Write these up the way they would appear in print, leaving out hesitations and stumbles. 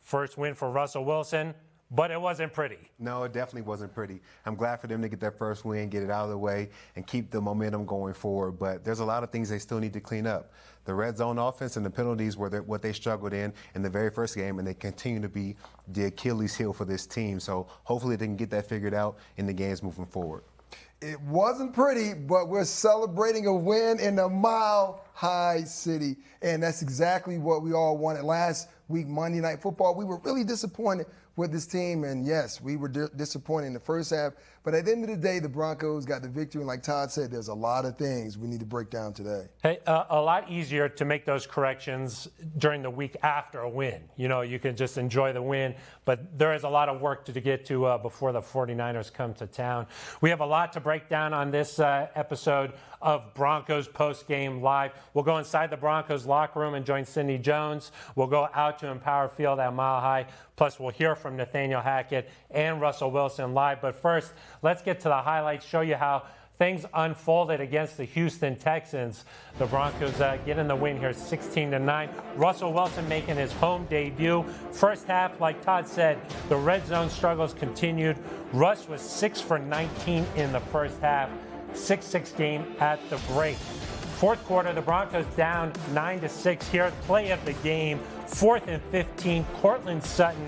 First win for Russell Wilson, but it wasn't pretty. No, it definitely wasn't pretty. I'm glad for them to get their first win, get it out of the way, and keep the momentum going forward. But there's a lot of things they still need to clean up. The red zone offense and the penalties were what they struggled in the very first game, and they continue to be the Achilles heel for this team. So hopefully they can get that figured out in the games moving forward. It wasn't pretty, but we're celebrating a win in the Mile High City. And that's exactly what we all wanted. Last week, Monday Night Football, we were really disappointed with this team. And, yes, we were disappointed in the first half. But at the end of the day, the Broncos got the victory. And like Todd said, there's a lot of things we need to break down today. Hey, a lot easier to make those corrections during the week after a win. You know, you can just enjoy the win. But there is a lot of work to get to before the 49ers come to town. We have a lot to break down on this episode of Broncos Postgame Live. We'll go inside the Broncos locker room and join Sidney Jones. We'll go out to Empower Field at Mile High. Plus, we'll hear from Nathaniel Hackett and Russell Wilson live. But first, let's get to the highlights, show you how things unfolded against the Houston Texans. The Broncos getting the win here, 16-9. Russell Wilson making his home debut. First half, like Todd said, the red zone struggles continued. Russ was 6 for 19 in the first half. 6-6 game at the break. Fourth quarter, the Broncos down 9-6 here. Play of the game, 4th and 15. Cortland Sutton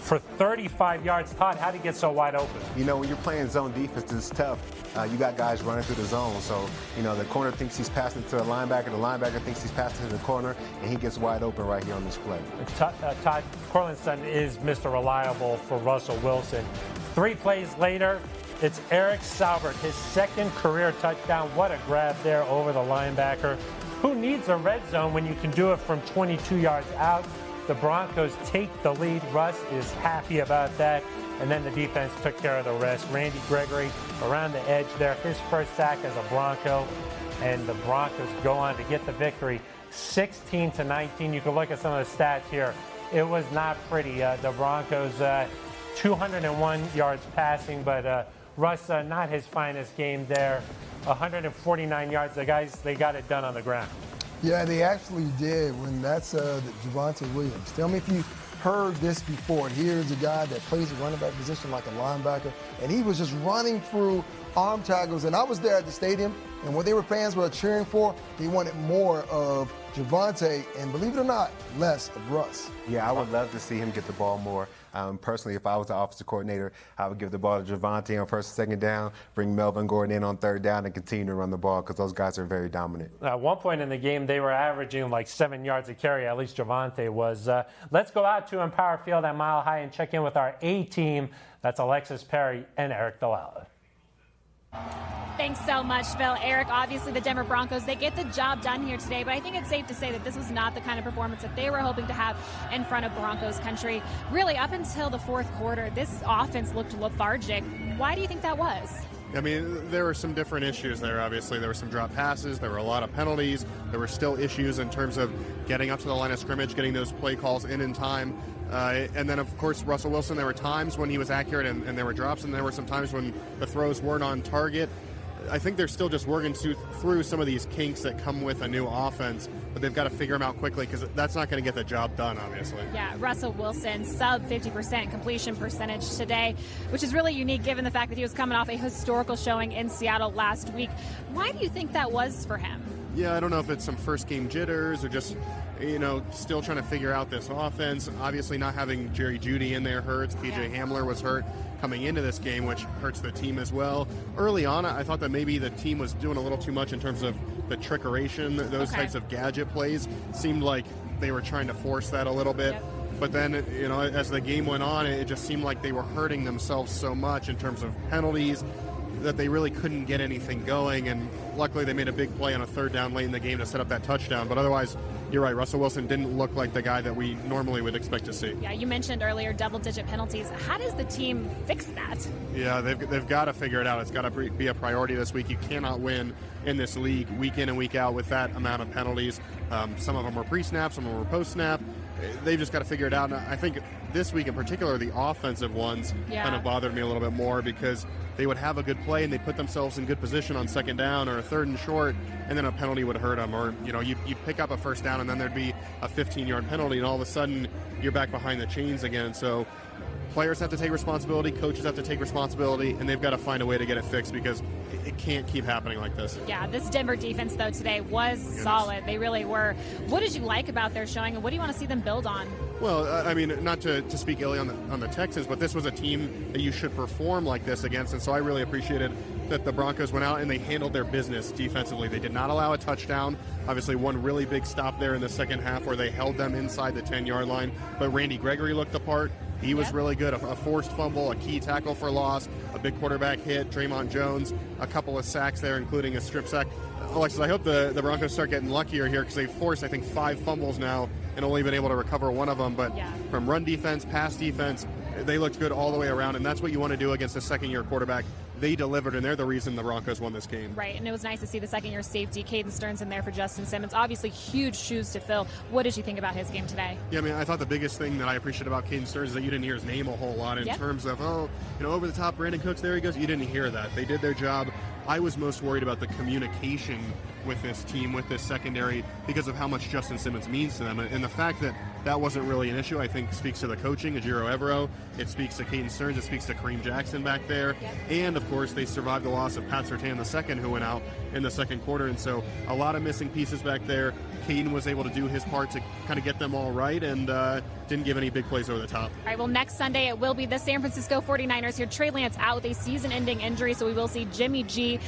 for 35 yards. Todd, how did he get so wide open? You know, when you're playing zone defense, it's tough. You got guys running through the zone. So, you know, the corner thinks he's passing to the linebacker thinks he's passing to the corner, and he gets wide open right here on this play. Todd, Cortland Sutton is Mr. Reliable for Russell Wilson. 3 plays later, it's Eric Saubert, his second career touchdown. What a grab there over the linebacker. Who needs a red zone when you can do it from 22 yards out? The Broncos take the lead. Russ is happy about that. And then the defense took care of the rest. Randy Gregory around the edge there, his first sack as a Bronco. And the Broncos go on to get the victory, 16-19. You can look at some of the stats here. It was not pretty. The Broncos, 201 yards passing, but Russ, not his finest game there. 149 yards. The guys, they got it done on the ground. Yeah, they actually did. When that's Javonte Williams. Tell me if you heard this before. Here's a guy that plays the running back position like a linebacker, and he was just running through arm tackles. And I was there at the stadium, and what fans were cheering for, they wanted more of Javonte, and believe it or not, less of Russ. Yeah, I would love to see him get the ball more. Personally, if I was the offensive coordinator, I would give the ball to Javonte on first and second down, bring Melvin Gordon in on third down, and continue to run the ball because those guys are very dominant. At one point in the game, they were averaging like 7 yards a carry. At least Javonte was. Let's go out to Empower Field at Mile High and check in with our A-team. That's Alexis Perry and Eric Dalala. Thanks so much, Phil. Eric, obviously the Denver Broncos, they get the job done here today, but I think it's safe to say that this was not the kind of performance that they were hoping to have in front of Broncos country. Really, up until the fourth quarter, this offense looked lethargic. Why do you think that was? I mean, there were some different issues there, obviously. There were some drop passes. There were a lot of penalties. There were still issues in terms of getting up to the line of scrimmage, getting those play calls in time. And then, of course, Russell Wilson, there were times when he was accurate and there were drops, and there were some times when the throws weren't on target. I think they're still just working through some of these kinks that come with a new offense, but they've got to figure them out quickly because that's not going to get the job done, obviously. Yeah, Russell Wilson, sub 50% completion percentage today, which is really unique given the fact that he was coming off a historical showing in Seattle last week. Why do you think that was for him? Yeah, I don't know if it's some first-game jitters or just, you know, still trying to figure out this offense. Obviously not having Jerry Jeudy in there hurts. KJ Hamler was hurt coming into this game, which hurts the team as well. Early on, I thought that maybe the team was doing a little too much in terms of the trickeration, those types of gadget plays. Seemed like they were trying to force that a little bit. Yep. But then, you know, as the game went on, it just seemed like they were hurting themselves so much in terms of penalties that they really couldn't get anything going. And luckily they made a big play on a third down late in the game to set up that touchdown. But otherwise, you're right, Russell Wilson didn't look like the guy that we normally would expect to see. Yeah, you mentioned earlier double-digit penalties. How does the team fix that? Yeah, they've got to figure it out. It's got to be a priority this week. You cannot win in this league week in and week out with that amount of penalties. Some of them were pre-snap, some of them were post-snap. they've just got to figure it out. And I think this week in particular, the offensive ones kind of bothered me a little bit more because they would have a good play and they'd put themselves in good position on second down or a third and short, and then a penalty would hurt them. Or, you'd pick up a first down and then there'd be a 15-yard penalty, and all of a sudden you're back behind the chains again. So players have to take responsibility, coaches have to take responsibility, and they've got to find a way to get it fixed because it can't keep happening like this. Yeah, this Denver defense, though, today was solid. They really were. What did you like about their showing, and what do you want to see them build on? Well, I mean, not to speak illy on the Texans, but this was a team that you should perform like this against, and so I really appreciated that the Broncos went out and they handled their business defensively. They did not allow a touchdown. Obviously, one really big stop there in the second half where they held them inside the 10-yard line, but Randy Gregory looked the part. He was really good. A forced fumble, a key tackle for loss, a big quarterback hit, Draymond Jones, a couple of sacks there, including a strip sack. Alexis, I hope the Broncos start getting luckier here because they've forced, I think, 5 fumbles now and only been able to recover one of them. But from run defense, pass defense, they looked good all the way around, and that's what you want to do against a second-year quarterback. They delivered, and they're the reason the Broncos won this game. Right, and it was nice to see the second-year safety, Caden Stearns, in there for Justin Simmons. Obviously, huge shoes to fill. What did you think about his game today? Yeah, I mean, I thought the biggest thing that I appreciate about Caden Stearns is that you didn't hear his name a whole lot in terms of, over the top, Brandon Cooks, there he goes. You didn't hear that. They did their job. I was most worried about the communication with this team, with this secondary, because of how much Justin Simmons means to them. And the fact that that wasn't really an issue, I think, speaks to the coaching, Ejiro Evero. It speaks to Caden Stearns. It speaks to Kareem Jackson back there. And, of course, they survived the loss of Pat Surtain II, who went out in the second quarter. And so a lot of missing pieces back there. Caden was able to do his part to kind of get them all right and didn't give any big plays over the top. All right, well, next Sunday it will be the San Francisco 49ers here. Trey Lance out with a season-ending injury, so we will see Jimmy G.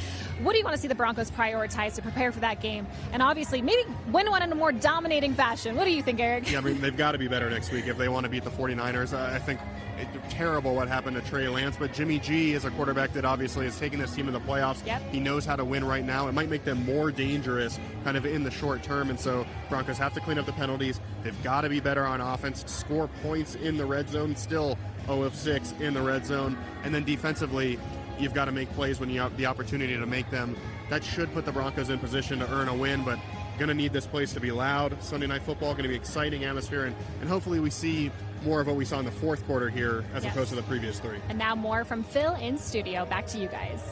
What do you want to see the Broncos prioritize to prepare for that game? And obviously, maybe win one in a more dominating fashion. What do you think, Eric? Yeah, I mean, they've got to be better next week if they want to beat the 49ers. I think it's terrible what happened to Trey Lance, but Jimmy G is a quarterback that obviously has taken this team to the playoffs. He knows how to win right now. It might make them more dangerous kind of in the short term, and so Broncos have to clean up the penalties. They've got to be better on offense, score points in the red zone, still 0 of 6 in the red zone, and then defensively, you've got to make plays when you have the opportunity to make them. That should put the Broncos in position to earn a win, but going to need this place to be loud. Sunday Night Football, going to be exciting atmosphere, and hopefully we see more of what we saw in the fourth quarter here as opposed to the previous 3. And now more from Phil in studio. Back to you guys.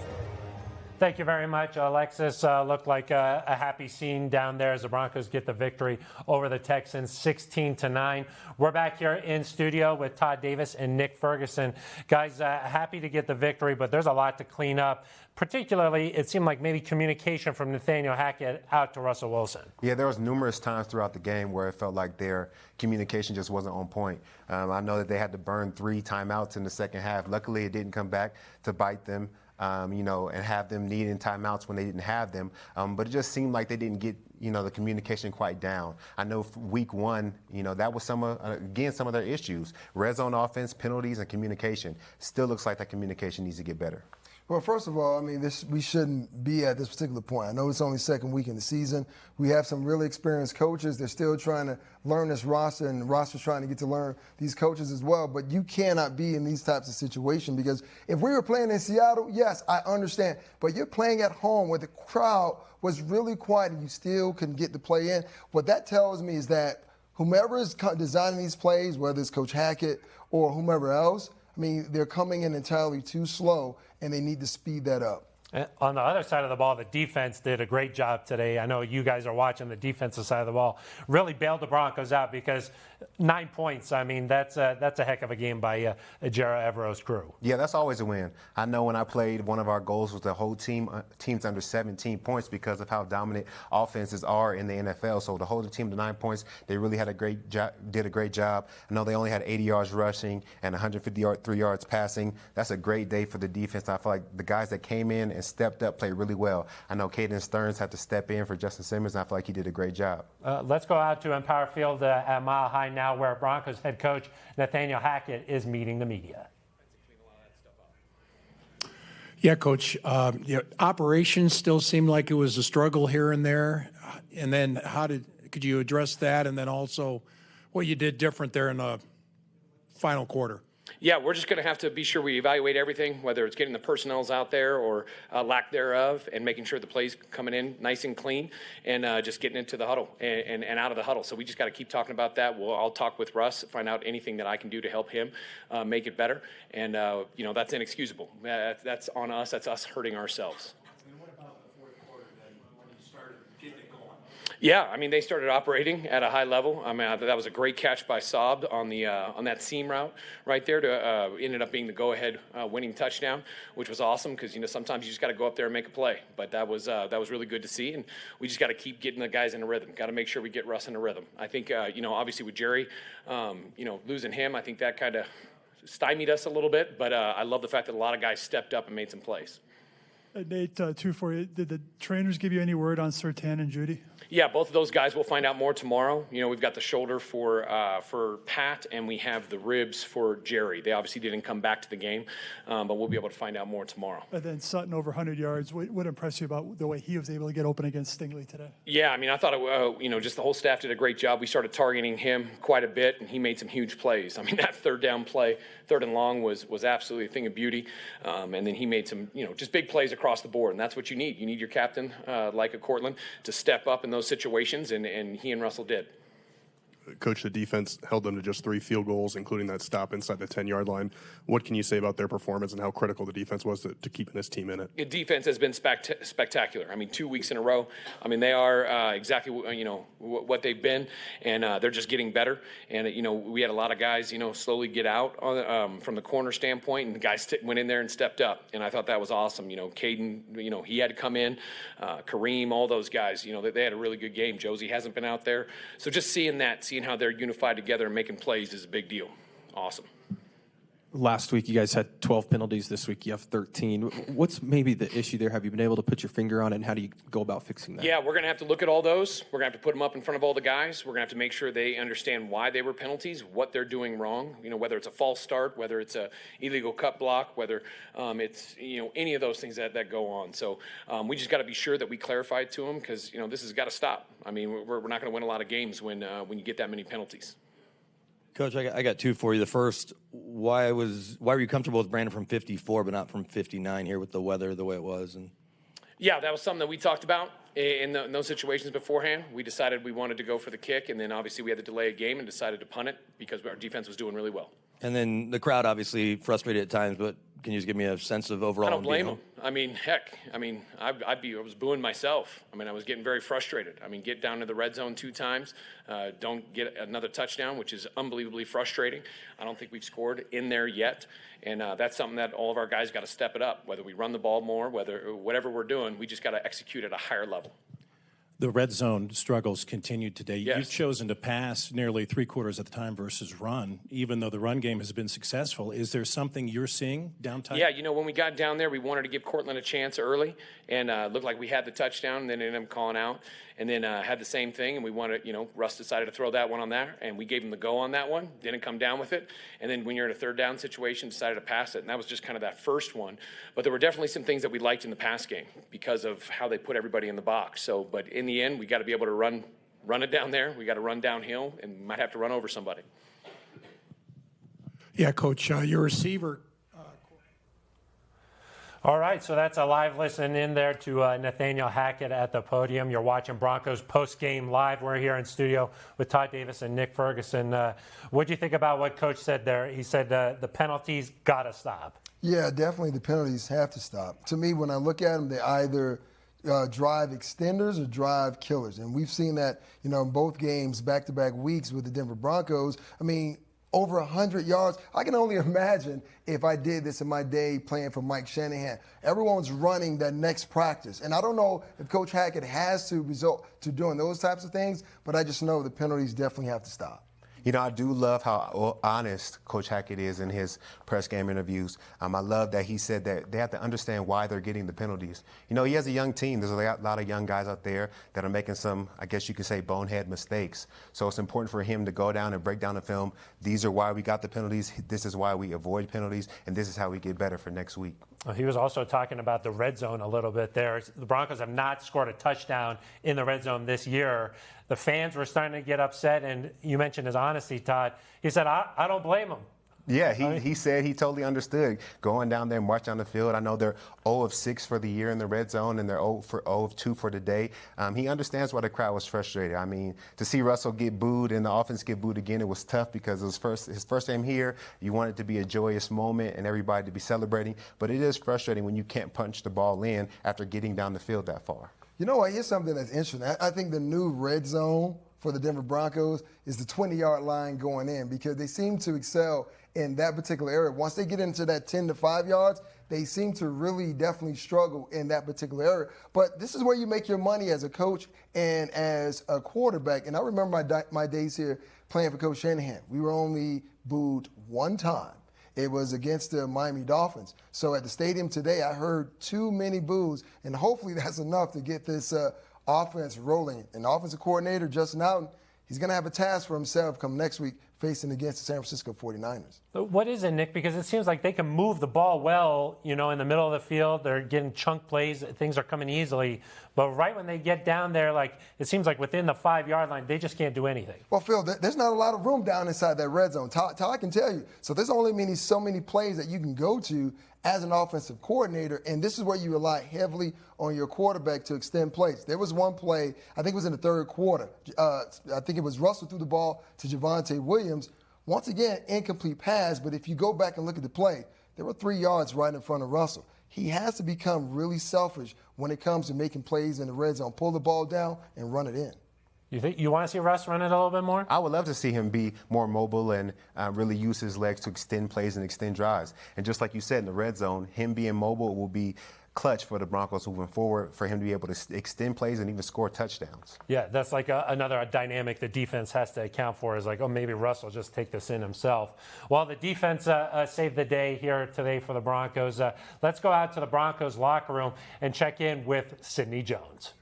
Thank you very much, Alexis. Looked like a happy scene down there as the Broncos get the victory over the Texans, 16-9. We're back here in studio with Todd Davis and Nick Ferguson. Guys, happy to get the victory, but there's a lot to clean up. Particularly, it seemed like maybe communication from Nathaniel Hackett out to Russell Wilson. Yeah, there was numerous times throughout the game where it felt like their communication just wasn't on point. I know that they had to burn 3 timeouts in the second half. Luckily, it didn't come back to bite them. And have them needing timeouts when they didn't have them. But it just seemed like they didn't get, the communication quite down. I know week 1, that was some of their issues. Red zone offense, penalties, and communication. Still looks like that communication needs to get better. Well, first of all, I mean, we shouldn't be at this particular point. I know it's only second week in the season. We have some really experienced coaches. They're still trying to learn this roster, and the roster's trying to get to learn these coaches as well. But you cannot be in these types of situations because if we were playing in Seattle, yes, I understand. But you're playing at home where the crowd was really quiet and you still can get the play in. What that tells me is that whomever is designing these plays, whether it's Coach Hackett or whomever else, I mean, they're coming in entirely too slow, and they need to speed that up. On the other side of the ball, the defense did a great job today. I know you guys are watching the defensive side of the ball. Really bailed the Broncos out because 9 points, I mean, that's a heck of a game by Ejiro Evero's crew. Yeah, that's always a win. I know when I played, one of our goals was the whole team's under 17 points because of how dominant offenses are in the NFL. So to hold the team to 9 points, they really had did a great job. I know they only had 80 yards rushing and 153 yards passing. That's a great day for the defense. I feel like the guys that came in and stepped up played really well. I know Caden Stearns had to step in for Justin Simmons, and I feel like he did a great job. Let's go out to Empower Field at Mile High now, where Broncos head coach Nathaniel Hackett is meeting the media. Yeah, Coach. Operations still seemed like it was a struggle here and there. And then could you address that? And then also what you did different there in the final quarter? Yeah, we're just going to have to be sure we evaluate everything, whether it's getting the personnels out there or lack thereof, and making sure the plays coming in nice and clean, and just getting into the huddle and out of the huddle. So we just got to keep talking about that. I'll talk with Russ, find out anything that I can do to help him make it better. And, that's inexcusable. That's on us. That's us hurting ourselves. Yeah, I mean, they started operating at a high level. I mean, that was a great catch by Saubert on that seam route right there to ended up being the go-ahead winning touchdown, which was awesome because, sometimes you just got to go up there and make a play. But that was really good to see, and we just got to keep getting the guys in a rhythm. Got to make sure we get Russ in a rhythm. I think, obviously with Jerry, losing him, I think that kind of stymied us a little bit. But I love the fact that a lot of guys stepped up and made some plays. Nate, two for you. Did the trainers give you any word on Surtain and Judy? Yeah, both of those guys will find out more tomorrow. We've got the shoulder for Pat, and we have the ribs for Jerry. They obviously didn't come back to the game, but we'll be able to find out more tomorrow. And then Sutton over 100 yards. What impressed you about the way he was able to get open against Stingley today? Yeah, I mean, I thought, just the whole staff did a great job. We started targeting him quite a bit, and he made some huge plays. I mean, that third down play, third and long, was absolutely a thing of beauty. And then he made some, just big plays across the board, and that's what you need. You need your captain, like a Cortland, to step up in those situations, and he and Russell did. Coach, the defense held them to just 3 field goals, including that stop inside the 10-yard line. What can you say about their performance and how critical the defense was to keeping this team in it? The defense has been spectacular. I mean, 2 weeks in a row. I mean, they are exactly what they've been, and they're just getting better. And we had a lot of guys slowly get out from the corner standpoint, and the guys went in there and stepped up, and I thought that was awesome. Caden, he had to come in. Kareem, all those guys, they had a really good game. Josie hasn't been out there, so just seeing how they're unified together and making plays is a big deal. Awesome. Last week, you guys had 12 penalties. This week, you have 13. What's maybe the issue there? Have you been able to put your finger on it, and how do you go about fixing that? Yeah, we're going to have to look at all those. We're going to have to put them up in front of all the guys. We're going to have to make sure they understand why they were penalties, what they're doing wrong, whether it's a false start, whether it's a illegal cut block, whether it's, any of those things that go on. So we just got to be sure that we clarify it to them because, this has got to stop. I mean, we're not going to win a lot of games when you get that many penalties. Coach, I got 2 for you. The first, why were you comfortable with Brandon from 54 but not from 59 here with the weather the way it was? And yeah, that was something that we talked about in those situations beforehand. We decided we wanted to go for the kick, and then obviously we had to delay a game and decided to punt it because our defense was doing really well. And then the crowd obviously frustrated at times, but can you just give me a sense of overall? I don't blame them. I mean, heck, I was booing myself. I mean, I was getting very frustrated. I mean, get down to the red zone 2 times, don't get another touchdown, which is unbelievably frustrating. I don't think we've scored in there yet, and that's something that all of our guys got to step it up. Whether we run the ball more, whatever we're doing, we just got to execute at a higher level. The red zone struggles continued today. Yes. You've chosen to pass nearly 3/4 of the time versus run, even though the run game has been successful. Is there something you're seeing downtime? Yeah, when we got down there, we wanted to give Cortland a chance early, and looked like we had the touchdown, and then ended up calling out, and then had the same thing, and we wanted, Russ decided to throw that one on there, and we gave him the go on that one, didn't come down with it, and then when you're in a third down situation, decided to pass it, and that was just kind of that first one. But there were definitely some things that we liked in the pass game because of how they put everybody in the box. So, but in the end, we got to be able to run it down there. We got to run downhill, and might have to run over somebody. Yeah, Coach, your receiver. All right, so that's a live listen in there to Nathaniel Hackett at the podium. You're watching Broncos Postgame Live. We're here in studio with Todd Davis and Nick Ferguson. What do you think about what Coach said there? He said the penalties got to stop. Yeah, definitely the penalties have to stop. To me, when I look at them, they either drive extenders or drive killers. And we've seen that, in both games, back-to-back weeks with the Denver Broncos. I mean, over 100 yards. I can only imagine if I did this in my day playing for Mike Shanahan. Everyone's running that next practice. And I don't know if Coach Hackett has to resort to doing those types of things, but I just know the penalties definitely have to stop. I do love how honest Coach Hackett is in his press game interviews. I love that he said that they have to understand why they're getting the penalties. He has a young team. There's a lot of young guys out there that are making some, I guess you could say, bonehead mistakes. So it's important for him to go down and break down the film. These are why we got the penalties. This is why we avoid penalties. And this is how we get better for next week. He was also talking about the red zone a little bit there. The Broncos have not scored a touchdown in the red zone this year. The fans were starting to get upset, and you mentioned his honesty, Todd. He said, I don't blame them. Yeah, he said he totally understood going down there and marching on the field. I know they're 0 of 6 for the year in the red zone, and they're 0 of 2 for today. He understands why the crowd was frustrated. I mean, to see Russell get booed and the offense get booed again, it was tough because it was his first game here. You want it to be a joyous moment and everybody to be celebrating, but it is frustrating when you can't punch the ball in after getting down the field that far. You know what? Here's something that's interesting. I think the new red zone for the Denver Broncos is the 20-yard line going in because they seem to excel in that particular area. Once they get into that 10 to 5 yards, they seem to really definitely struggle in that particular area. But this is where you make your money as a coach and as a quarterback. And I remember my days here playing for Coach Shanahan. We were only booed one time. It was against the Miami Dolphins. So at the stadium today, I heard too many boos, and hopefully that's enough to get this offense rolling. And the offensive coordinator, Justin Houghton, he's going to have a task for himself come next week facing against the San Francisco 49ers. What is it, Nick? Because it seems like they can move the ball well, in the middle of the field. They're getting chunk plays. Things are coming easily. But right when they get down there, it seems like within the 5-yard line, they just can't do anything. Well, Phil, there's not a lot of room down inside that red zone. I can tell you. So there's only so many plays that you can go to as an offensive coordinator, and this is where you rely heavily on your quarterback to extend plays. There was one play, I think it was in the third quarter. I think it was Russell threw the ball to Javonte Williams. Once again, incomplete pass, but if you go back and look at the play, there were 3 yards right in front of Russell. He has to become really selfish when it comes to making plays in the red zone. Pull the ball down and run it in. You think you want to see Russ run it a little bit more? I would love to see him be more mobile and really use his legs to extend plays and extend drives. And just like you said, in the red zone, him being mobile will be clutch for the Broncos moving forward, for him to be able to extend plays and even score touchdowns. Yeah, that's like another dynamic the defense has to account for is maybe Russ will just take this in himself. Well, the defense saved the day here today for the Broncos. Let's go out to the Broncos locker room and check in with Sidney Jones.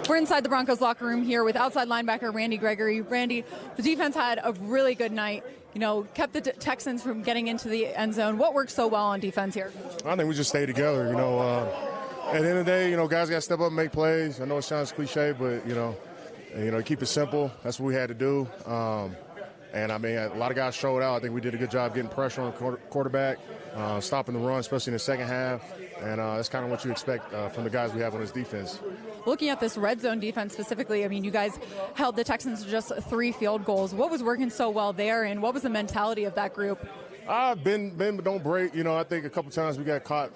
We're inside the Broncos locker room here with outside linebacker Randy Gregory. Randy, the defense had a really good night, kept the Texans from getting into the end zone. What worked so well on defense here? I think we just stayed together, At the end of the day, guys got to step up and make plays. I know it sounds cliche, but, keep it simple. That's what we had to do. And, a lot of guys showed out. I think we did a good job getting pressure on the quarterback, stopping the run, especially in the second half. And that's kind of what you expect from the guys we have on this defense. Looking at this red zone defense specifically, you guys held the Texans to just 3 field goals. What was working so well there, and what was the mentality of that group? Bend but don't break. I think a couple times we got caught,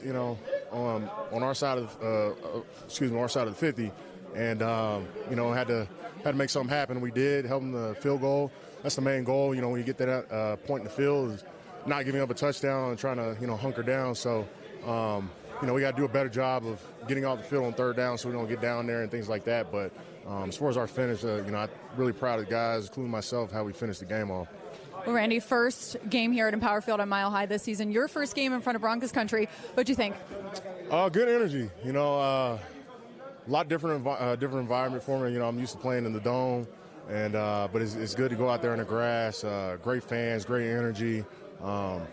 on our side of our side of the 50, and had to make something happen. We did, help them the field goal. That's the main goal. When you get that point in the field, is not giving up a touchdown and trying to hunker down. So. We got to do a better job of getting off the field on third down so we don't get down there and things like that. But as far as our finish, I'm really proud of the guys, including myself, how we finished the game off. Well, Randy, first game here at Empower Field on Mile High this season. Your first game in front of Broncos country. What'd you think? Good energy. A lot different environment for me. I'm used to playing in the dome, and but it's good to go out there in the grass. Great fans, great energy. Got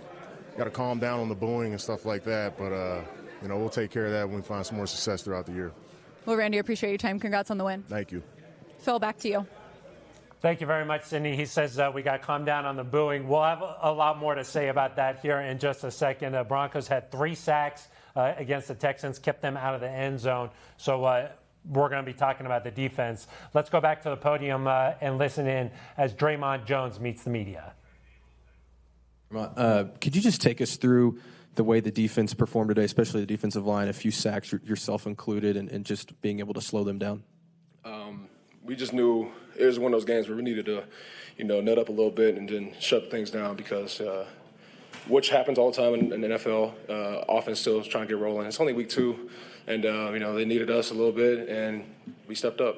to calm down on the booing and stuff like that, but we'll take care of that when we find some more success throughout the year. Well, Randy, I appreciate your time. Congrats on the win. Thank you. Phil, back to you. Thank you very much, Sidney. He says we got to calm down on the booing. We'll have a lot more to say about that here in just a second. The Broncos had 3 sacks against the Texans, kept them out of the end zone. So we're going to be talking about the defense. Let's go back to the podium and listen in as Draymond Jones meets the media. Could you just take us through the way the defense performed today, especially the defensive line, a few sacks, yourself included, and just being able to slow them down? We just knew it was one of those games where we needed to, nut up a little bit and then shut things down because which happens all the time in the NFL. Offense still is trying to get rolling. It's only week 2, and, they needed us a little bit, and we stepped up.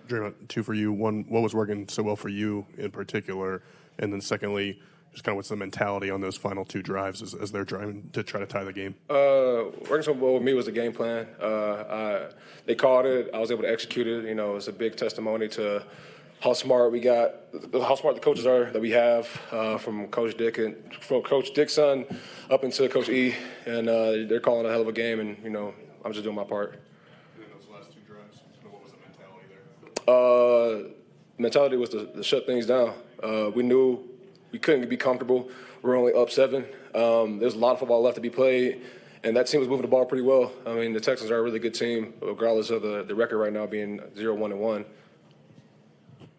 Draymond, 2 for you. One, what was working so well for you in particular? And then secondly, just kind of what's the mentality on those final 2 drives as they're trying to tie the game? Working so well with me was the game plan. They called it. I was able to execute it. It's a big testimony to how smart the coaches are that we have from Coach Dick's son up into Coach E. And they're calling a hell of a game, and, I'm just doing my part. And then those last 2 drives, what was the mentality there? Mentality was to shut things down. We knew couldn't be comfortable. We're only up 7. There's a lot of football left to be played, and that team was moving the ball pretty well. I mean, the Texans are a really good team, regardless of the record right now being 0-1-1.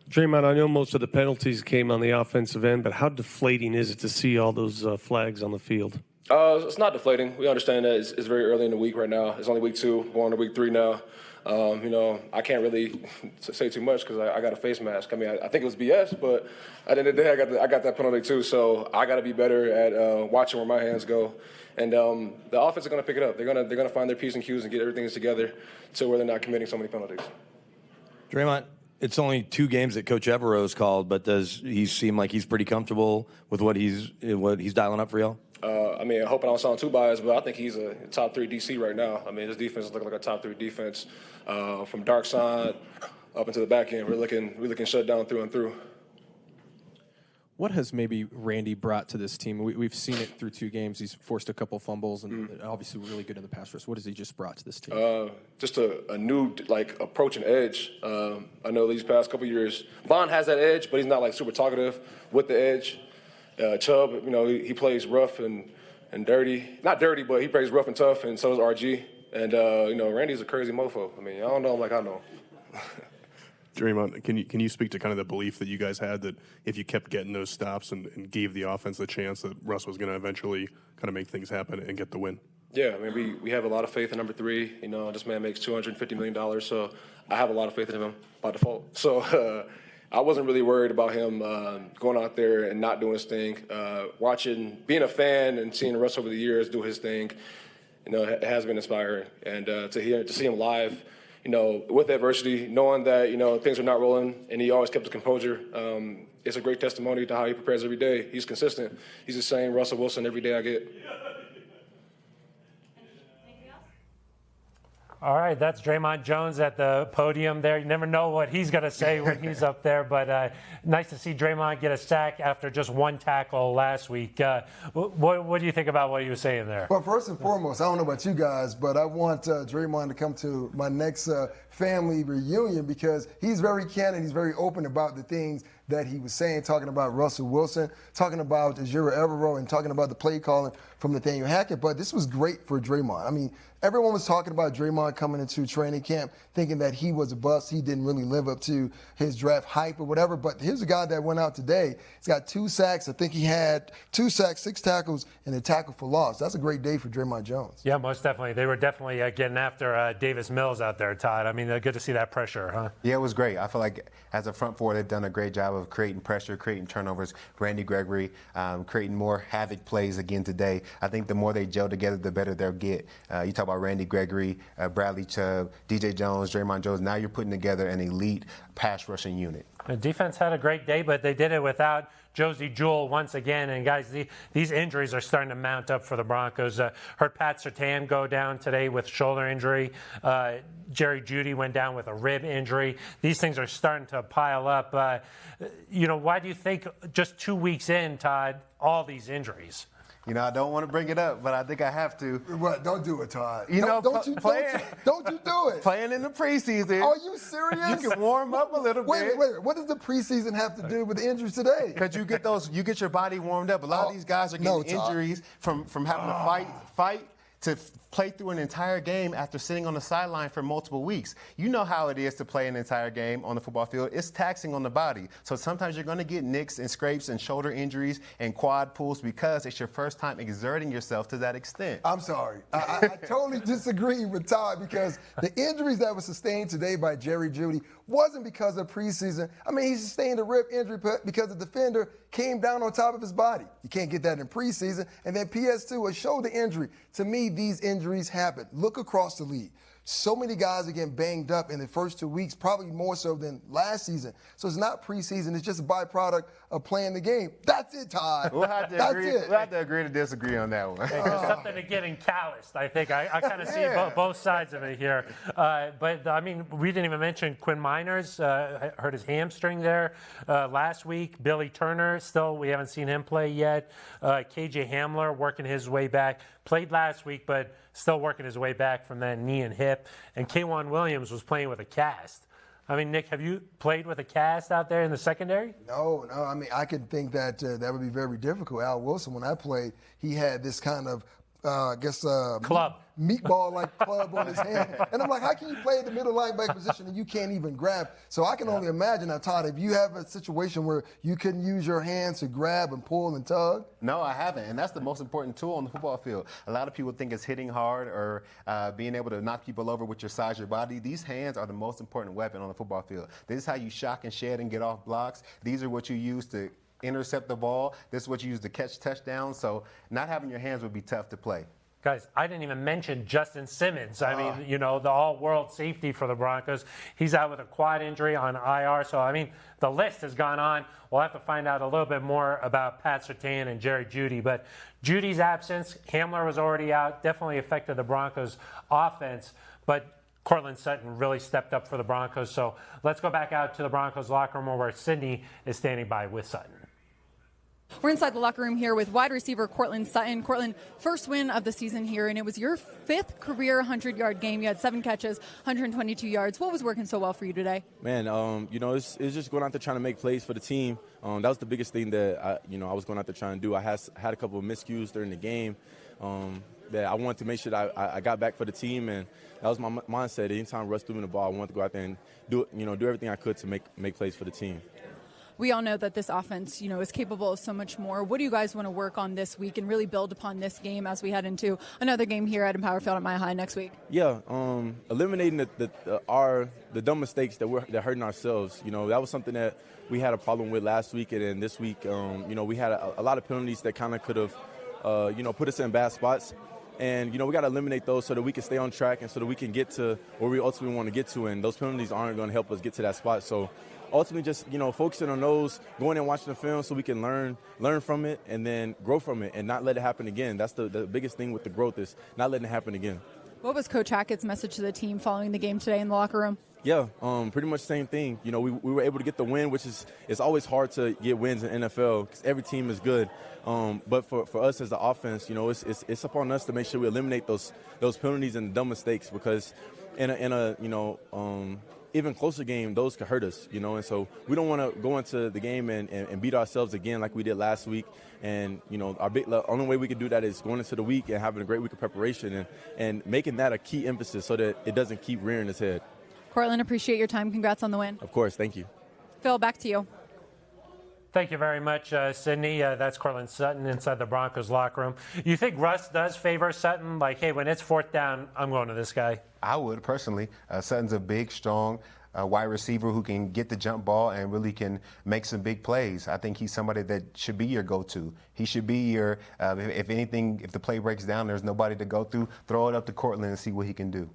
Draymond, I know most of the penalties came on the offensive end, but how deflating is it to see all those flags on the field? It's not deflating. We understand that it's very early in the week right now. It's only week 2, going to week 3 now. I can't really say too much because I got a face mask. I mean, I think it was BS, but at the end of the day, I got that penalty too. So I got to be better at watching where my hands go. And the offense is going to pick it up. They're going to find their P's and Q's and get everything together to where they're not committing so many penalties. Draymond, it's only 2 games that Coach Evero's called, but does he seem like he's pretty comfortable with what he's dialing up for y'all? I mean, I hope I don't sound too biased, but I think he's a top 3 DC right now. I mean, his defense is looking like a top 3 defense from dark side up into the back end. We're looking shut down through and through. What has maybe Randy brought to this team? We've seen it through 2 games. He's forced a couple fumbles and obviously really good in the pass rush. What has he just brought to this team? Just a new approach and edge. I know these past couple years, Von has that edge, but he's not super talkative with the edge. Chubb, he plays rough and dirty. Not dirty, but he plays rough and tough, and so does RG. And, Randy's a crazy mofo. I mean, I don't know him like I know him. Draymond, can you speak to kind of the belief that you guys had that if you kept getting those stops and gave the offense the chance that Russ was going to eventually kind of make things happen and get the win? Yeah, I mean, we have a lot of faith in number 3. This man makes $250 million, so I have a lot of faith in him by default. So I wasn't really worried about him going out there and not doing his thing. Being a fan and seeing Russ over the years do his thing, it has been inspiring. And to see him live, with adversity, knowing that, things are not rolling, and he always kept his composure, it's a great testimony to how he prepares every day. He's consistent. He's the same Russell Wilson every day I get. All right, that's Draymond Jones at the podium there. You never know what he's going to say when he's up there, but nice to see Draymond get a sack after just 1 tackle last week. What do you think about what he was saying there? Well, first and foremost, I don't know about you guys, but I want Draymond to come to my next family reunion because he's very candid, he's very open about the things that he was saying, talking about Russell Wilson, talking about Ejiro Evero, and talking about the play calling from Nathaniel Hackett. But this was great for Draymond. I mean, everyone was talking about Draymond coming into training camp thinking that he was a bust. He didn't really live up to his draft hype or whatever. But here's a guy that went out today. He's got 2 sacks. I think he had 2 sacks, 6 tackles, and a tackle for loss. That's a great day for Draymond Jones. Yeah, most definitely. They were definitely getting after Davis Mills out there, Todd. I mean, good to see that pressure, huh? Yeah, it was great. I feel like as a front four, they've done a great job of creating pressure, creating turnovers. Randy Gregory creating more havoc plays again today. I think the more they gel together, the better they'll get. You talk about Randy Gregory, Bradley Chubb, DJ Jones, Draymond Jones. Now you're putting together an elite pass rushing unit. The defense had a great day, but they did it without Josie Jewell once again. And, guys, these injuries are starting to mount up for the Broncos. Heard Pat Surtain go down today with shoulder injury. Jerry Jeudy went down with a rib injury. These things are starting to pile up. Why do you think just 2 weeks in, Todd, all these injuries? I don't want to bring it up, but I think I have to. What? Don't do it, Todd. Don't you do it. Playing in the preseason. Are you serious? You can warm up a little bit. Wait. What does the preseason have to do with the injuries today? Because you get your body warmed up. A lot of these guys are getting injuries from having to fight to play through an entire game after sitting on the sideline for multiple weeks. You know how it is to play an entire game on the football field. It's taxing on the body. So sometimes you're going to get nicks and scrapes and shoulder injuries and quad pulls because it's your first time exerting yourself to that extent. I'm sorry. I totally disagree with Todd because the injuries that were sustained today by Jerry Jeudy wasn't because of preseason. I mean, he sustained a rib injury because the defender came down on top of his body. You can't get that in preseason. And then PS2, a shoulder injury. To me, these injuries happen. Look across the league. So many guys are getting banged up in the first 2 weeks, probably more so than last season. So it's not preseason. It's just a byproduct of playing the game. That's it, Todd. We'll have to agree to disagree on that one. There's something to getting calloused, I think. I kind of see both sides of it here. But, I mean, we didn't even mention Quinn Miners. Hurt his hamstring there last week. Billy Turner, still, we haven't seen him play yet. KJ Hamler working his way back. Played last week, but still working his way back from that knee and hip. And K'Wan Williams was playing with a cast. I mean, Nick, have you played with a cast out there in the secondary? No. I mean, I could think that that would be very difficult. Al Wilson, when I played, he had this kind of, club. Meatball-like club on his hand. And I'm like, how can you play the middle linebacker position and you can't even grab? So I can only imagine, now, Todd, if you have a situation where you couldn't use your hands to grab and pull and tug. No, I haven't. And that's the most important tool on the football field. A lot of people think it's hitting hard or being able to knock people over with your size, your body. These hands are the most important weapon on the football field. This is how you shock and shed and get off blocks. These are what you use to intercept the ball. This is what you use to catch touchdowns. So not having your hands would be tough to play. Guys, I didn't even mention Justin Simmons. I mean, you know, the all-world safety for the Broncos. He's out with a quad injury on IR. So, I mean, the list has gone on. We'll have to find out a little bit more about Pat Surtain and Jerry Jeudy. But Judy's absence, Hamler was already out, definitely affected the Broncos' offense. But Cortland Sutton really stepped up for the Broncos. So let's go back out to the Broncos locker room where Sydney is standing by with Sutton. We're inside the locker room here with wide receiver Cortland Sutton. Cortland, first win of the season here, and it was your 5th career 100-yard game. You had 7 catches, 122 yards. What was working so well for you today? Man, you know, it's just going out there trying to make plays for the team. That was the biggest thing that I was going out there trying to do. I had a couple of miscues during the game that I wanted to make sure that I got back for the team, and that was my mindset. Anytime Russ threw me the ball, I wanted to go out there and do everything I could to make plays for the team. We all know that this offense, is capable of so much more. What do you guys want to work on this week and really build upon this game as we head into another game here at Empower Field at Mile High next week? Yeah, eliminating the dumb mistakes that they're hurting ourselves. That was something that we had a problem with last week, and then this week, we had a lot of penalties that kind of could have, put us in bad spots. And, we got to eliminate those so that we can stay on track and so that we can get to where we ultimately want to get to. And those penalties aren't going to help us get to that spot. So ultimately just, focusing on those, going and watching the film so we can learn from it and then grow from it and not let it happen again. That's the biggest thing with the growth is not letting it happen again. What was Coach Hackett's message to the team following the game today in the locker room? Yeah, pretty much the same thing. We were able to get the win, which it's always hard to get wins in NFL because every team is good. But for us as the offense, it's upon us to make sure we eliminate those penalties and dumb mistakes because in a even closer game, those could hurt us, and so we don't want to go into the game and beat ourselves again like we did last week. And, the only way we can do that is going into the week and having a great week of preparation and making that a key emphasis so that it doesn't keep rearing its head. Cortland, appreciate your time. Congrats on the win. Of course. Thank you. Phil, back to you. Thank you very much, Sydney. That's Cortland Sutton inside the Broncos locker room. You think Russ does favor Sutton? Like, hey, when it's 4th down, I'm going to this guy. I would, personally. Sutton's a big, strong wide receiver who can get the jump ball and really can make some big plays. I think he's somebody that should be your go-to. He should be your, if anything, if the play breaks down, there's nobody to go through, throw it up to Cortland and see what he can do.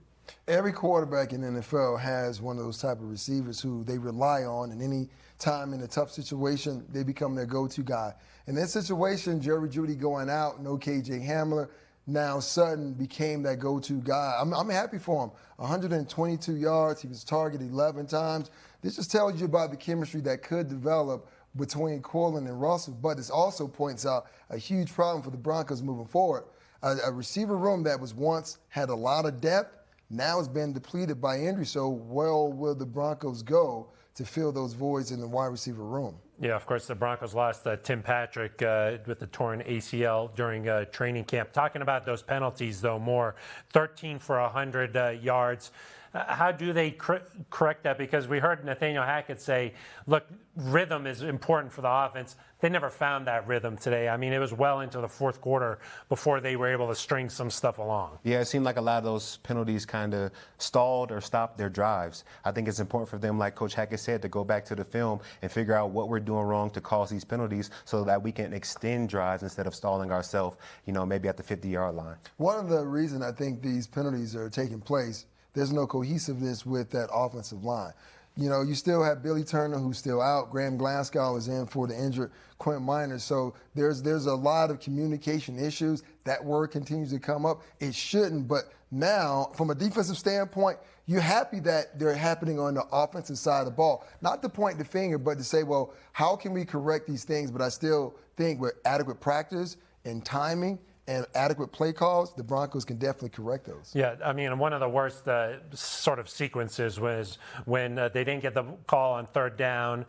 Every quarterback in the NFL has one of those type of receivers who they rely on, and any time in a tough situation, they become their go-to guy. In this situation, Jerry Jeudy going out, no KJ Hamler, now Sutton became that go-to guy. I'm happy for him. 122 yards, he was targeted 11 times. This just tells you about the chemistry that could develop between Cortland and Russell, but it also points out a huge problem for the Broncos moving forward. A receiver room that was once had a lot of depth, now it's been depleted by injury, so well will the Broncos go to fill those voids in the wide receiver room? Yeah, of course, the Broncos lost Tim Patrick with the torn ACL during training camp. Talking about those penalties, though, more 13 for 100 yards. How do they correct that? Because we heard Nathaniel Hackett say, look, rhythm is important for the offense. They never found that rhythm today. I mean, it was well into the 4th quarter before they were able to string some stuff along. Yeah, it seemed like a lot of those penalties kind of stalled or stopped their drives. I think it's important for them, like Coach Hackett said, to go back to the film and figure out what we're doing wrong to cause these penalties so that we can extend drives instead of stalling ourselves, maybe at the 50-yard line. One of the reasons I think these penalties are taking place, there's no cohesiveness with that offensive line. You still have Billy Turner, who's still out. Graham Glasgow is in for the injured Quint Miners. So there's a lot of communication issues. That word continues to come up. It shouldn't, but now, from a defensive standpoint, you're happy that they're happening on the offensive side of the ball. Not to point the finger, but to say, well, how can we correct these things? But I still think with adequate practice and timing and adequate play calls, the Broncos can definitely correct those. Yeah, I mean, one of the worst sort of sequences was when they didn't get the call on third down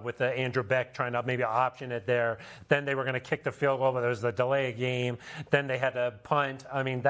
with Andrew Beck trying to maybe option it there. Then they were going to kick the field goal, but there was the delay of game. Then they had to punt. I mean,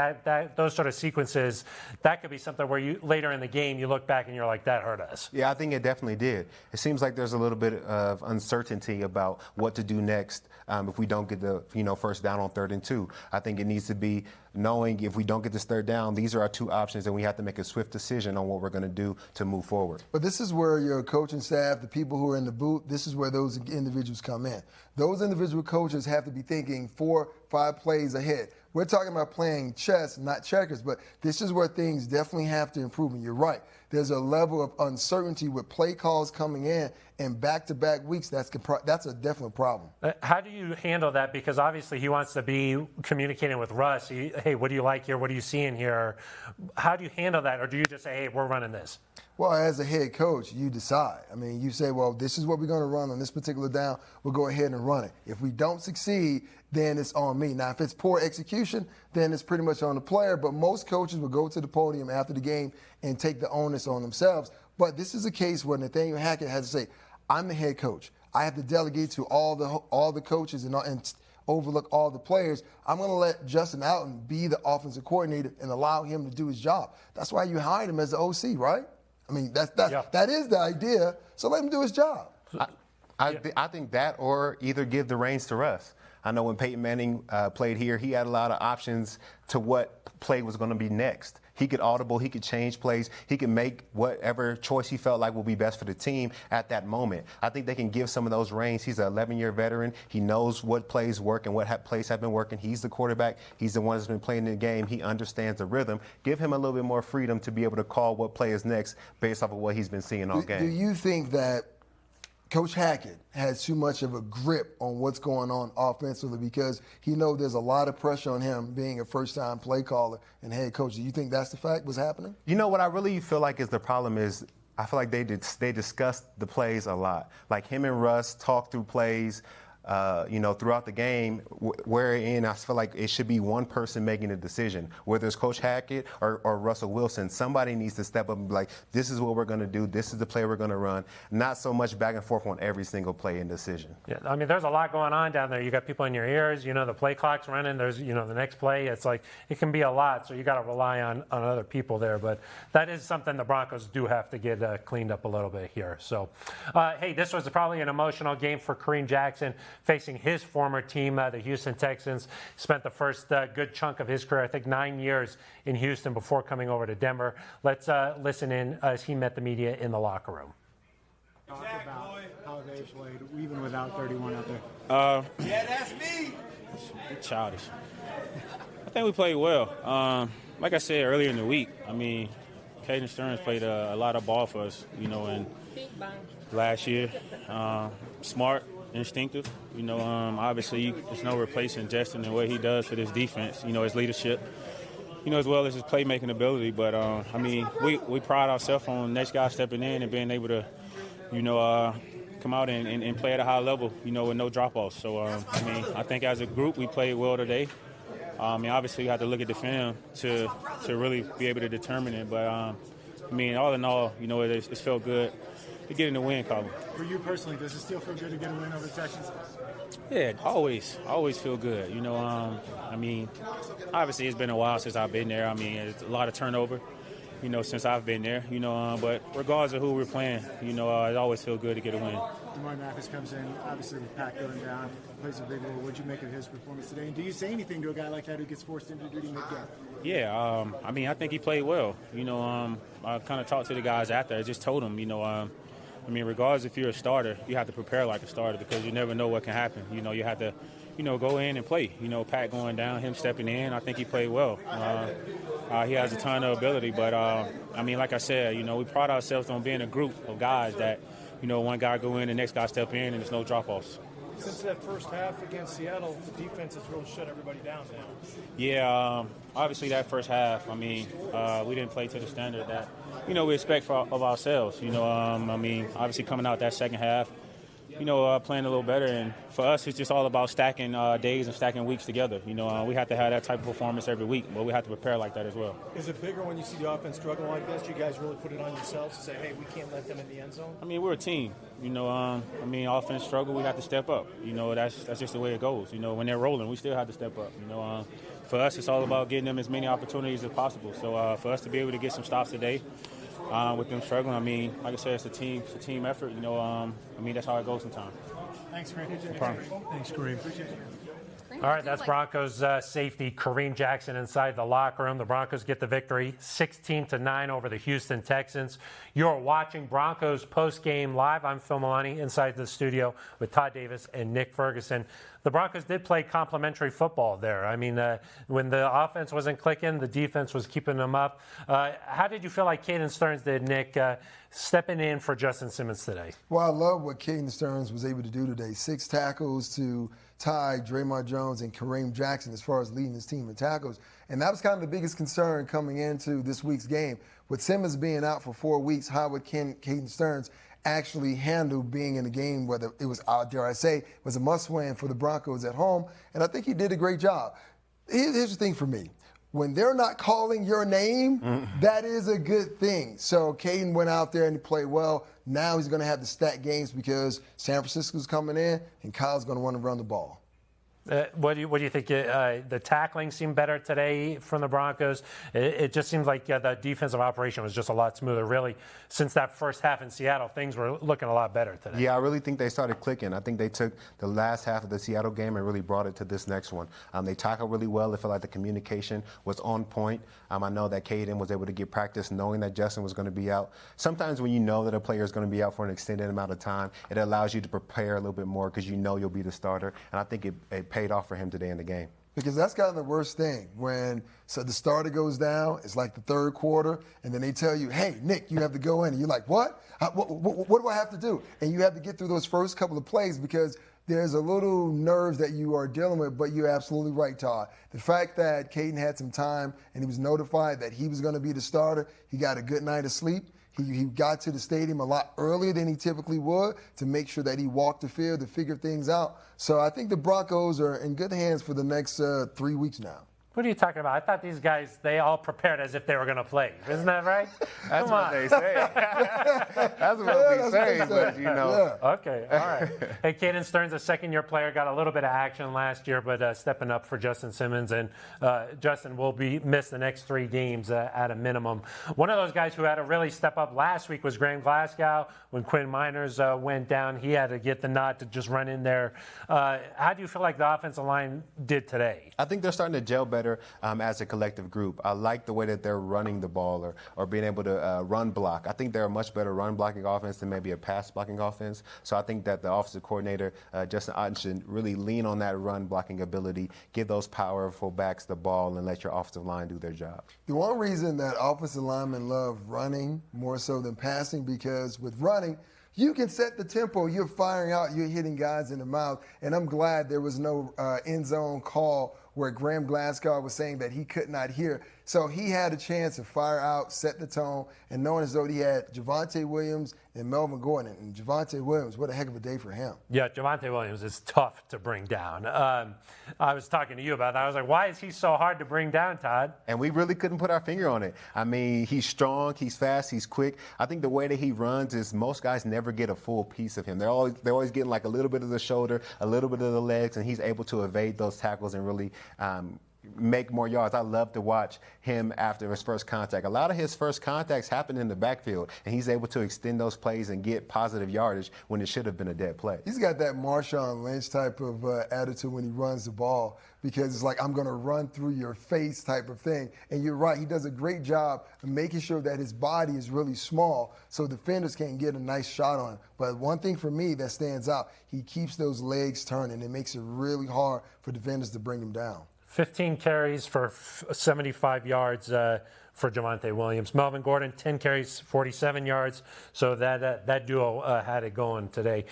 those sort of sequences, that could be something where you later in the game you look back and you're like, that hurt us. Yeah, I think it definitely did. It seems like there's a little bit of uncertainty about what to do next if we don't get the first down on 3rd and 2. I think it needs to be knowing if we don't get this third down, these are our two options, and we have to make a swift decision on what we're going to do to move forward. But this is where your coaching staff, the people who are in the booth, this is where those individuals come in. Those individual coaches have to be thinking 4-5 plays ahead. We're talking about playing chess, not checkers, but this is where things definitely have to improve. And you're right. There's a level of uncertainty with play calls coming in back-to-back weeks. That's a definite problem. How do you handle that? Because obviously he wants to be communicating with Russ. Hey, what do you like here? What are you seeing here? How do you handle that? Or do you just say, hey, we're running this? Well, as a head coach, you decide. I mean, you say, well, this is what we're going to run on this particular down. We'll go ahead and run it. If we don't succeed, then it's on me. Now, if it's poor execution, then it's pretty much on the player. But most coaches will go to the podium after the game and take the onus on themselves. But this is a case where Nathaniel Hackett has to say, I'm the head coach. I have to delegate to all the coaches and overlook all the players. I'm going to let Justin Allen be the offensive coordinator and allow him to do his job. That's why you hired him as the OC, right? I mean, that is the idea. So let him do his job. I think that, or either give the reins to Russ. I know when Peyton Manning played here, he had a lot of options to what play was going to be next. He could audible, he could change plays, he could make whatever choice he felt like will be best for the team at that moment. I think they can give some of those reins. He's an 11-year veteran. He knows what plays work and what plays have been working. He's the quarterback. He's the one that's been playing the game. He understands the rhythm. Give him a little bit more freedom to be able to call what play is next based off of what he's been seeing all game. Do you think that Coach Hackett has too much of a grip on what's going on offensively because he knows there's a lot of pressure on him being a first-time play caller and head coach? Do you think that's the fact what's happening? You know what I really feel like is the problem is I feel like they discussed the plays a lot. Like him and Russ talk through plays, throughout the game, wherein I feel like it should be one person making the decision, whether it's Coach Hackett or Russell Wilson. Somebody needs to step up and be like, this is what we're going to do. This is the play we're going to run. Not so much back and forth on every single play and decision. Yeah, I mean, there's a lot going on down there. You got people in your ears. The play clock's running. There's, the next play. It's like it can be a lot. So you got to rely on other people there. But that is something the Broncos do have to get cleaned up a little bit here. So, hey, this was probably an emotional game for Kareem Jackson, facing his former team, the Houston Texans. Spent the first good chunk of his career, I think 9 years in Houston before coming over to Denver. Let's listen in as he met the media in the locker room. Talk about how they played, even without 31 out there. Yeah, that's me. Childish. I think we played well. Like I said earlier in the week, I mean, Caden Stearns played a lot of ball for us, in last year. Smart, instinctive. Obviously, there's no replacing Justin and what he does for this defense. His leadership, as well as his playmaking ability. But, we pride ourselves on the next guy stepping in and being able to, come out and play at a high level, with no drop-offs. So, I think as a group, we played well today. Obviously, you have to look at the film to really be able to determine it. But, all in all, it's felt good to get in the win column. For you personally, does it still feel good to get a win over the Texans? Yeah, always feel good. Obviously it's been a while since I've been there. It's a lot of turnover, since I've been there, but regardless of who we're playing, it always feel good to get a win. DeMar Mathis comes in, obviously with Pack going down, plays a big role. What'd you make of his performance today? And do you say anything to a guy like that who gets forced into duty mid-game? Yeah, I think he played well. I kind of talked to the guys after. I just told them, regardless if you're a starter, you have to prepare like a starter because you never know what can happen. You have to, go in and play. Pat going down, him stepping in, I think he played well. He has a ton of ability, but, like I said, we pride ourselves on being a group of guys that, one guy go in, the next guy step in, and there's no drop-offs. Since that first half against Seattle, the defense has really shut everybody down now. Yeah, obviously that first half, we didn't play to the standard that, we expect of ourselves. Obviously coming out that second half, playing a little better. And for us, it's just all about stacking days and stacking weeks together. We have to have that type of performance every week, but we have to prepare like that as well. Is it bigger when you see the offense struggling like this? You guys really put it on yourselves to say, hey, we can't let them in the end zone? I mean, we're a team. Offense struggle, we have to step up. That's just the way it goes. When they're rolling, we still have to step up. For us, it's all about getting them as many opportunities as possible. So for us to be able to get some stops today, with them struggling, like I said, it's a team effort. That's how it goes sometimes. Thanks, Kareem. No problem. Thanks, Kareem. All right, that's Broncos safety Kareem Jackson inside the locker room. The Broncos get the victory, 16-9 over the Houston Texans. You're watching Broncos Postgame Live. I'm Phil Milani inside the studio with Todd Davis and Nick Ferguson. The Broncos did play complimentary football there. When the offense wasn't clicking, the defense was keeping them up. How did you feel like Caden Stearns did, Nick, stepping in for Justin Simmons today? Well, I love what Caden Stearns was able to do today. 6 tackles to tie Draymond Jones and Kareem Jackson as far as leading his team in tackles. And that was kind of the biggest concern coming into this week's game. With Simmons being out for 4 weeks, how would Caden Stearns actually handle being in a game, whether it was, dare I say, was a must-win for the Broncos at home? And I think he did a great job. Here's the thing for me. When they're not calling your name, that is a good thing. So Caden went out there and he played well. Now he's going to have to stack games because San Francisco's coming in and Kyle's going to want to run the ball. What do you think? The tackling seemed better today from the Broncos. It just seems like the defensive operation was just a lot smoother. Really, since that first half in Seattle, things were looking a lot better today. Yeah, I really think they started clicking. I think they took the last half of the Seattle game and really brought it to this next one. They tackled really well. It felt like the communication was on point. I know that Caden was able to get practice knowing that Justin was going to be out. Sometimes when you know that a player is going to be out for an extended amount of time, it allows you to prepare a little bit more because you know you'll be the starter. And I think it paid off for him today in the game. Because that's kind of the worst thing. When the starter goes down, it's like the third quarter, and then they tell you, hey, Nick, you have to go in. And you're like, what? What do I have to do? And you have to get through those first couple of plays because there's a little nerves that you are dealing with, but you're absolutely right, Todd. The fact that Caden had some time and he was notified that he was going to be the starter, he got a good night of sleep. He got to the stadium a lot earlier than he typically would to make sure that he walked the field to figure things out. So I think the Broncos are in good hands for the next 3 weeks now. What are you talking about? I thought these guys, they all prepared as if they were going to play. Isn't that right? That's what they say. That's what they say, but Yeah. Okay, all right. Hey, Caden Stearns, a second-year player, got a little bit of action last year, but stepping up for Justin Simmons. And Justin will be missed the next 3 games at a minimum. One of those guys who had to really step up last week was Graham Glasgow. When Quinn Miners went down, he had to get the nod to just run in there. How do you feel like the offensive line did today? I think they're starting to gel better as a collective group. I like the way that they're running the ball or being able to run block. I think they're a much better run blocking offense than maybe a pass blocking offense. So I think that the offensive coordinator, Justin Otten, should really lean on that run blocking ability, give those powerful backs the ball, and let your offensive line do their job. The one reason that offensive linemen love running more so than passing, because with running, you can set the tempo. You're firing out. You're hitting guys in the mouth. And I'm glad there was no end zone call where Graham Glasgow was saying that he could not hear. So he had a chance to fire out, set the tone, and knowing as though he had Javonte Williams and Melvin Gordon. And Javonte Williams, what a heck of a day for him. Yeah, Javonte Williams is tough to bring down. I was talking to you about that. I was like, why is he so hard to bring down, Todd? And we really couldn't put our finger on it. I mean, he's strong, he's fast, he's quick. I think the way that he runs is most guys never get a full piece of him. They're always getting like a little bit of the shoulder, a little bit of the legs, and he's able to evade those tackles and really make more yards. I love to watch him after his first contact. A lot of his first contacts happen in the backfield, and he's able to extend those plays and get positive yardage when it should have been a dead play. He's got that Marshawn Lynch type of attitude when he runs the ball, because it's like, I'm going to run through your face type of thing. And you're right, he does a great job of making sure that his body is really small so defenders can't get a nice shot on him. But one thing for me that stands out, he keeps those legs turning. It makes it really hard for defenders to bring him down. 15 carries for 75 yards for Javonte Williams. Melvin Gordon, 10 carries, 47 yards. So that duo had it going today.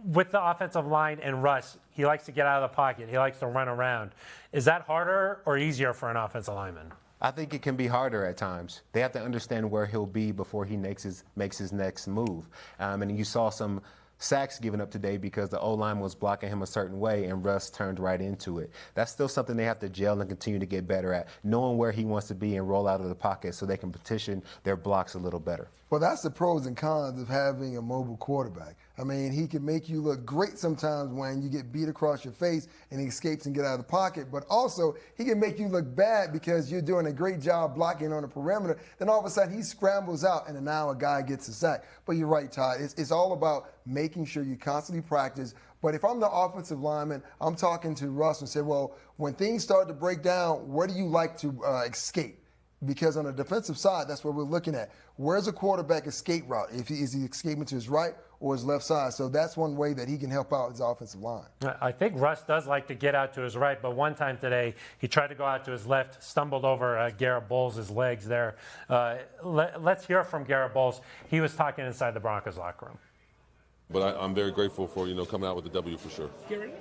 With the offensive line and Russ, he likes to get out of the pocket. He likes to run around. Is that harder or easier for an offensive lineman? I think it can be harder at times. They have to understand where he'll be before he makes his next move. And you saw some sacks given up today because the O-line was blocking him a certain way and Russ turned right into it. That's still something they have to gel and continue to get better at, knowing where he wants to be and roll out of the pocket so they can petition their blocks a little better. Well, that's the pros and cons of having a mobile quarterback. I mean, he can make you look great sometimes when you get beat across your face and he escapes and get out of the pocket, but also he can make you look bad because you're doing a great job blocking on the perimeter. Then all of a sudden he scrambles out and now a guy gets a sack. But you're right, Todd. It's all about making sure you constantly practice. But if I'm the offensive lineman, I'm talking to Russ and say, well, when things start to break down, where do you like to escape? Because on the defensive side, that's what we're looking at. Where's a quarterback escape route? Is he escaping to his right or his left side? So that's one way that he can help out his offensive line. I think Russ does like to get out to his right, but one time today he tried to go out to his left, stumbled over Garett Bolles' legs there. Let's hear from Garett Bolles. He was talking inside the Broncos locker room. But I'm very grateful for, coming out with the W for sure. Garett,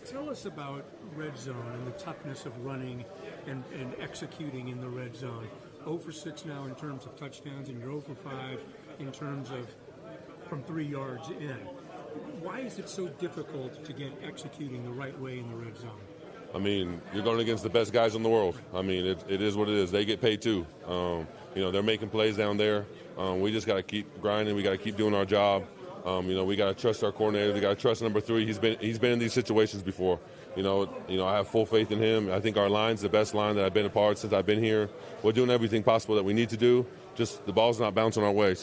tell us about red zone and the toughness of running and executing in the red zone. 0 for 6 now in terms of touchdowns, and you're 0 for 5 in terms of from 3 yards in. Why is it so difficult to get executing the right way in the red zone? I mean, you're going against the best guys in the world. I mean, it is what it is. They get paid too. They're making plays down there. We just got to keep grinding. We got to keep doing our job. We got to trust our coordinator. We got to trust number 3. He's been in these situations before. I have full faith in him. I think our line's the best line that I've been a part since I've been here. We're doing everything possible that we need to do. Just the ball's not bouncing our way.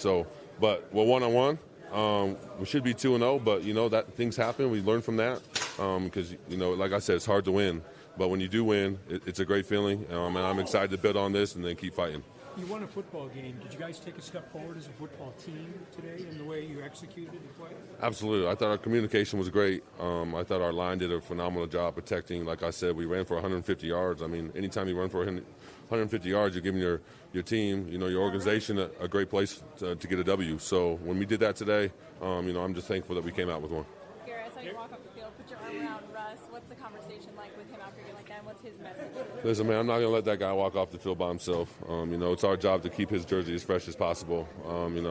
But we're 1-on-1. We should be 2-0. But that things happen. We learn from that because like I said, it's hard to win. But when you do win, it's a great feeling. And I'm excited to build on this and then keep fighting. You won a football game. Did you guys take a step forward as a football team today in the way you executed the play? Absolutely. I thought our communication was great. I thought our line did a phenomenal job protecting. Like I said, we ran for 150 yards. I mean, anytime you run for 150 yards, you're giving your team, your organization a great place to get a W. So when we did that today, I'm just thankful that we came out with one. Garett, I saw you walk up the field, put your arm around Russ. What's the conversation like with him after a game like that? And what's his message? Listen, man, I'm not going to let that guy walk off the field by himself. It's our job to keep his jersey as fresh as possible.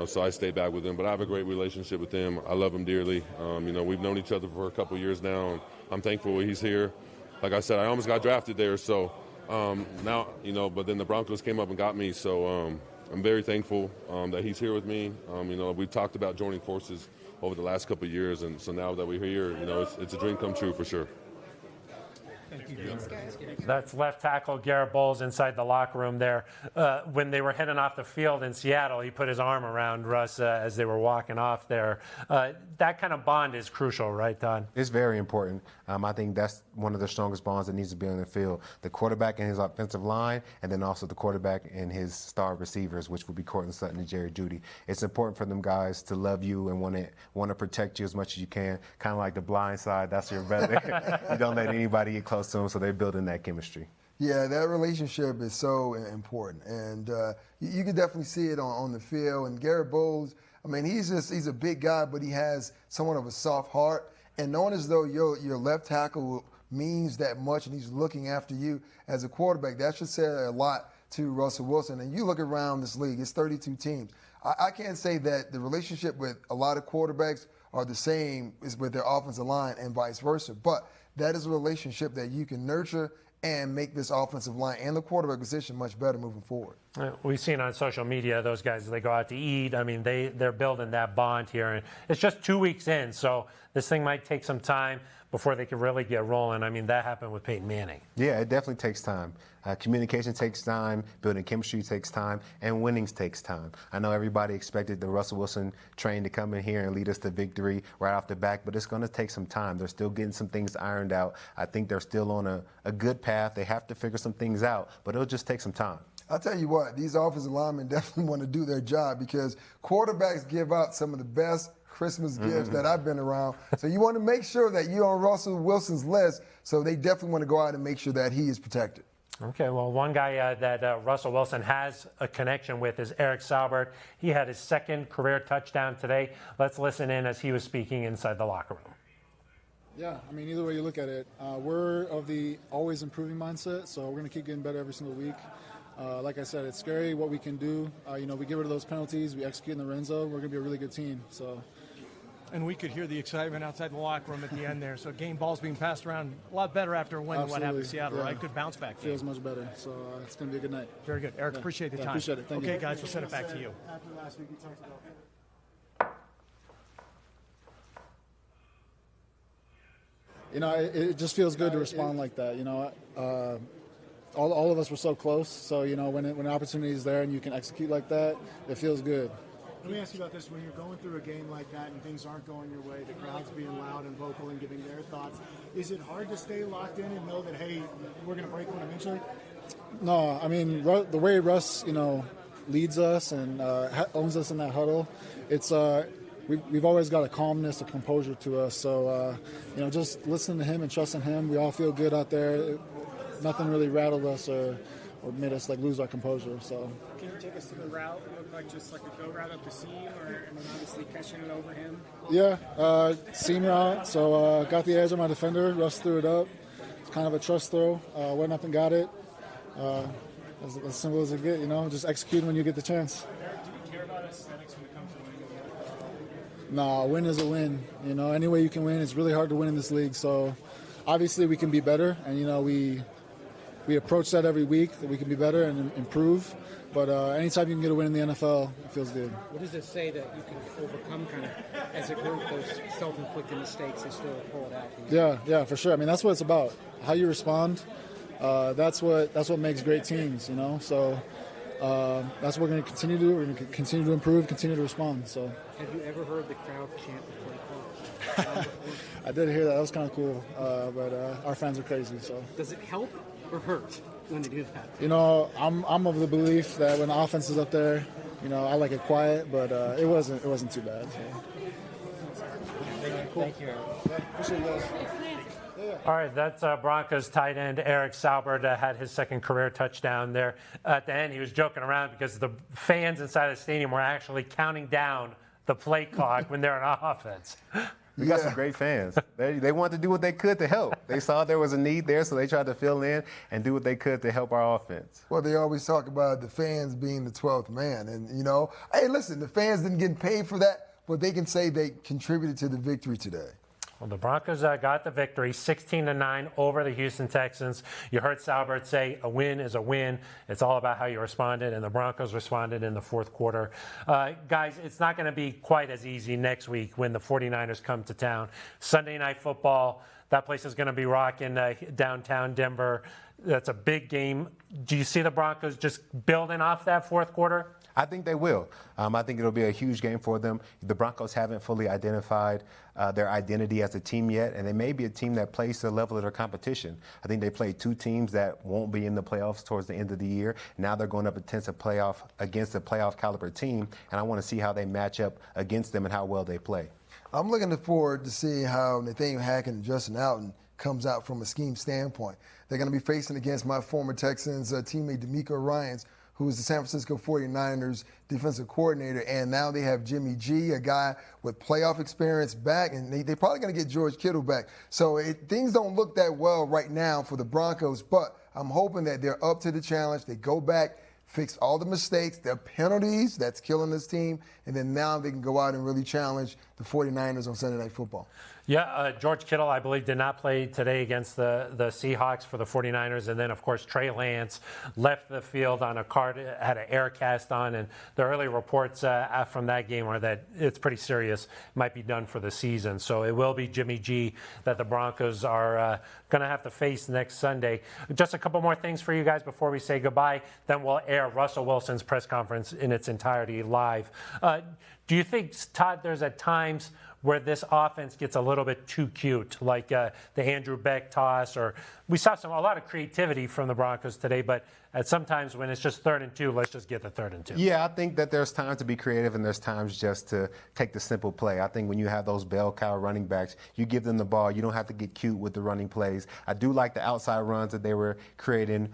So I stay back with him. But I have a great relationship with him. I love him dearly. We've known each other for a couple of years now, and I'm thankful he's here. Like I said, I almost got drafted there. So now, but then the Broncos came up and got me. So I'm very thankful that he's here with me. We've talked about joining forces over the last couple of years, and so now that we're here, it's a dream come true for sure. That's left tackle Garett Bolles inside the locker room there. When they were heading off the field in Seattle, he put his arm around Russ as they were walking off there. That kind of bond is crucial, right, Todd? It's very important. I think that's one of the strongest bonds that needs to be on the field. The quarterback and his offensive line, and then also the quarterback and his star receivers, which would be Cortland Sutton and Jerry Jeudy. It's important for them guys to love you and want to protect you as much as you can. Kind of like the blind side. That's your brother. You don't let anybody get close to them, so they're building that chemistry. Yeah, that relationship is so important, and you can definitely see it on the field. And Garett Bolles, I mean, he's a big guy, but he has somewhat of a soft heart. And knowing as though your left tackle means that much, and he's looking after you as a quarterback, that should say a lot to Russell Wilson. And you look around this league; it's 32 teams. I can't say that the relationship with a lot of quarterbacks are the same as with their offensive line and vice versa, but that is a relationship that you can nurture and make this offensive line and the quarterback position much better moving forward. We've seen on social media those guys, they go out to eat. I mean, they're building that bond here. And it's just 2 weeks in, so this thing might take some time before they can really get rolling. I mean, that happened with Peyton Manning. Yeah, it definitely takes time. Communication takes time, building chemistry takes time, and winnings takes time. I know everybody expected the Russell Wilson train to come in here and lead us to victory right off the bat, but it's going to take some time. They're still getting some things ironed out. I think they're still on a good path. They have to figure some things out, but it'll just take some time. I'll tell you what, these offensive linemen definitely want to do their job because quarterbacks give out some of the best Christmas gifts that I've been around. So you want to make sure that you're on Russell Wilson's list, so they definitely want to go out and make sure that he is protected. Okay, well, one guy that Russell Wilson has a connection with is Eric Saubert. He had his second career touchdown today. Let's listen in as he was speaking inside the locker room. Yeah, I mean, either way you look at it, we're of the always improving mindset, so we're going to keep getting better every single week. Like I said, it's scary what we can do. We get rid of those penalties, we execute in the red zone, we're going to be a really good team. So And we could hear the excitement outside the locker room at the end there. So game balls being passed around a lot better after a win than what happened in Seattle, right? Good bounce back game. Feels much better. So it's going to be a good night. Very good. Eric, appreciate the time. Appreciate it. Thank you. Okay, guys, we'll send it back to you. After last week, you talked about it just feels good to respond like that. All of us were so close. So, when an opportunity is there and you can execute like that, it feels good. Let me ask you about this. When you're going through a game like that and things aren't going your way, the crowd's being loud and vocal and giving their thoughts, is it hard to stay locked in and know that, hey, we're going to break one eventually? No, I mean, the way Russ, leads us and owns us in that huddle, it's we've always got a calmness, a composure to us. So, just listening to him and trusting him, we all feel good out there. Nothing really rattled us or made us lose our composure. So. Can you take us to the route? It looked like just like a go route up the seam, or obviously catching it over him. Yeah, seam route. So got the edge on my defender. Russ threw it up. It's kind of a trust throw. Went up and got it. As simple as it gets. Just execute when you get the chance. Do we care about aesthetics when it comes to winning? No, a win is a win. Any way you can win. It's really hard to win in this league. So obviously we can be better, and we approach that every week, that we can be better and improve. But anytime you can get a win in the NFL, it feels good. What does it say that you can overcome kind of, as a group, those self-inflicted mistakes and still pull it out? Yeah, for sure. I mean, that's what it's about. How you respond, that's what makes great teams, So that's what we're going to continue to do. We're going to continue to improve, continue to respond. So. Have you ever heard the crowd chant the play call? I did hear that. That was kind of cool. But our fans are crazy. So. Does it help or hurt when they do that? I'm of the belief that when the offense is up there, I like it quiet, but it wasn't too bad. So. Thank you. Appreciate you guys. All right, that's Broncos tight end Eric Saubert had his second career touchdown there. At the end, he was joking around because the fans inside the stadium were actually counting down the play clock when they're on offense. We got some great fans. They wanted to do what they could to help. They saw there was a need there, so they tried to fill in and do what they could to help our offense. Well, they always talk about the fans being the 12th man. And, hey, listen, the fans didn't get paid for that, but they can say they contributed to the victory today. Well, the Broncos got the victory, 16-9 over the Houston Texans. You heard Saubert say a win is a win. It's all about how you responded, and the Broncos responded in the fourth quarter. Guys, it's not going to be quite as easy next week when the 49ers come to town. Sunday Night Football, that place is going to be rocking downtown Denver. That's a big game. Do you see the Broncos just building off that fourth quarter? I think they will. I think it'll be a huge game for them. The Broncos haven't fully identified their identity as a team yet, and they may be a team that plays to the level of their competition. I think they played two teams that won't be in the playoffs towards the end of the year. Now they're going up against a playoff caliber team, and I want to see how they match up against them and how well they play. I'm looking forward to seeing how Nathaniel Hackett and Justin Alton comes out from a scheme standpoint. They're going to be facing against my former Texans teammate DeMeco Ryans, who is the San Francisco 49ers defensive coordinator, and now they have Jimmy G, a guy with playoff experience back, and they're probably going to get George Kittle back. So things don't look that well right now for the Broncos, but I'm hoping that they're up to the challenge. They go back, fix all the mistakes, their penalties, that's killing this team, and then now they can go out and really challenge the 49ers on Sunday Night Football. Yeah, George Kittle, I believe, did not play today against the Seahawks for the 49ers. And then, of course, Trey Lance left the field on a cart, had an air cast on. And the early reports from that game are that it's pretty serious, might be done for the season. So it will be Jimmy G that the Broncos are going to have to face next Sunday. Just a couple more things for you guys before we say goodbye. Then we'll air Russell Wilson's press conference in its entirety live. Do you think, Todd, there's at times where this offense gets a little bit too cute, like the Andrew Beck toss, or we saw a lot of creativity from the Broncos today, but at sometimes when it's just 3rd and 2, let's just get the 3rd and 2. Yeah, I think that there's times to be creative and there's times just to take the simple play. I think when you have those bell cow running backs, you give them the ball. You don't have to get cute with the running plays. I do like the outside runs that they were creating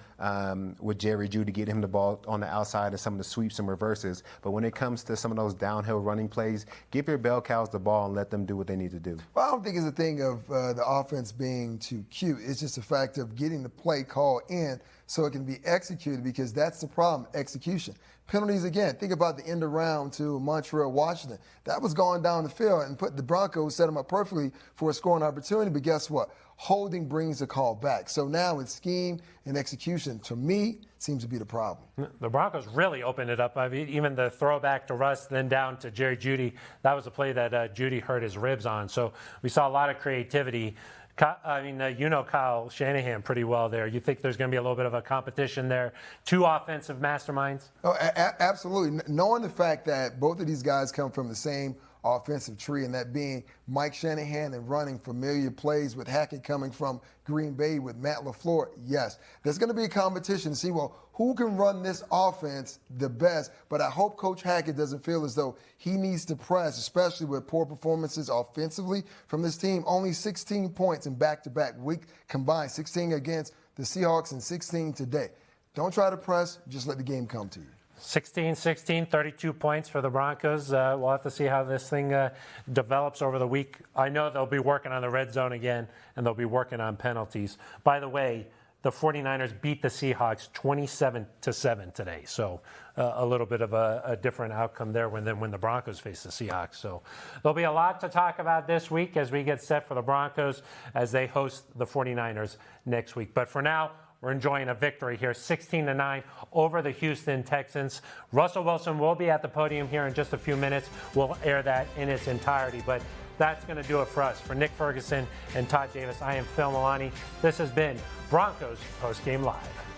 with Jerry Jeudy to get him the ball on the outside and some of the sweeps and reverses. But when it comes to some of those downhill running plays, give your bell cows the ball and let them do what they need to do. Well, I don't think it's a thing of the offense being too cute. It's just a fact of getting the play call in so it can be executed, because that's the problem, execution. Penalties again. Think about the end around to Montreal, Washington. That was going down the field and put the Broncos, set them up perfectly for a scoring opportunity. But guess what? Holding brings the call back. So now it's scheme and execution, to me, seems to be the problem. The Broncos really opened it up. I mean, even the throwback to Russ, then down to Jerry Jeudy, that was a play that Jeudy hurt his ribs on. So we saw a lot of creativity. I mean, you know Kyle Shanahan pretty well there. You think there's going to be a little bit of a competition there? Two offensive masterminds? Oh, absolutely. Knowing the fact that both of these guys come from the same offensive tree, and that being Mike Shanahan and running familiar plays with Hackett coming from Green Bay with Matt LaFleur, yes. There's going to be a competition to see, well, who can run this offense the best? But I hope Coach Hackett doesn't feel as though he needs to press, especially with poor performances offensively from this team. Only 16 points in back-to-back week combined, 16 against the Seahawks and 16 today. Don't try to press, just let the game come to you. 16-16, 32 points for the Broncos. We'll have to see how this thing develops over the week. I know they'll be working on the red zone again, and they'll be working on penalties. By the way, the 49ers beat the Seahawks 27-7 today. So a little bit of a different outcome there than when the Broncos face the Seahawks. So there'll be a lot to talk about this week as we get set for the Broncos as they host the 49ers next week. But for now, we're enjoying a victory here, 16-9 over the Houston Texans. Russell Wilson will be at the podium here in just a few minutes. We'll air that in its entirety. But that's going to do it for us. For Nick Ferguson and Todd Davis, I am Phil Milani. This has been Broncos Postgame Live.